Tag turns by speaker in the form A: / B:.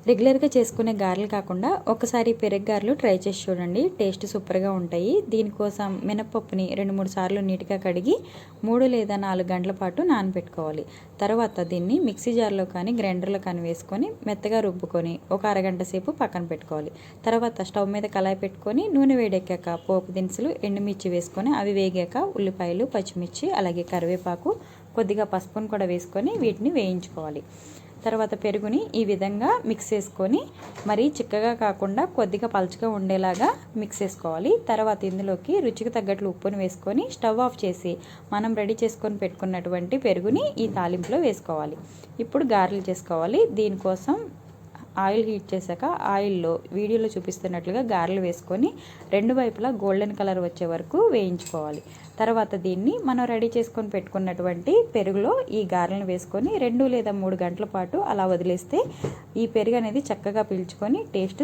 A: రెగ్యులర్గా చేసుకునే గారెలు కాకుండా ఒకసారి పెరుగు గారెలు ట్రై చేసి చూడండి. టేస్ట్ సూపర్గా ఉంటాయి. దీనికోసం మినపప్పుని 2-3 సార్లు నీట్గా కడిగి 3 లేదా 4 గంటల పాటు నానబెట్టుకోవాలి. తర్వాత దీన్ని మిక్సీ జార్లో కానీ గ్రైండర్లో కానీ వేసుకొని మెత్తగా రుబ్బుకొని ఒక అరగంట సేపు పక్కన పెట్టుకోవాలి. తర్వాత స్టవ్ మీద కళాయి పెట్టుకొని నూనె వేడెక్కాక పోపు దినుసులు, ఎండుమిర్చి వేసుకొని అవి వేగాక ఉల్లిపాయలు, పచ్చిమిర్చి, అలాగే కరివేపాకు, కొద్దిగా పసుపును కూడా వేసుకొని వీటిని వేయించుకోవాలి. తర్వాత పెరుగుని ఈ విధంగా మిక్స్ చేసుకొని మరీ చిక్కగా కాకుండా కొద్దిగా పలుచగా ఉండేలాగా మిక్స్ చేసుకోవాలి. తర్వాత ఇందులోకి రుచికి తగ్గట్లు ఉప్పును వేసుకొని స్టవ్ ఆఫ్ చేసి మనం రెడీ చేసుకొని పెట్టుకున్నటువంటి పెరుగుని ఈ తాలింపులో వేసుకోవాలి. ఇప్పుడు గారెలు చేసుకోవాలి. దీనికోసం ఆయిల్ హీట్ చేశాక ఆయిల్లో వీడియోలో చూపిస్తున్నట్లుగా గారెలు వేసుకొని 2 వైపులా గోల్డెన్ కలర్ వచ్చే వరకు వేయించుకోవాలి. తర్వాత దీన్ని మనం రెడీ చేసుకొని పెట్టుకున్నటువంటి పెరుగులో ఈ గారెలను వేసుకొని 2 లేదా 3 గంటల పాటు అలా వదిలేస్తే ఈ పెరుగు అనేది చక్కగా పీల్చుకొని టేస్ట్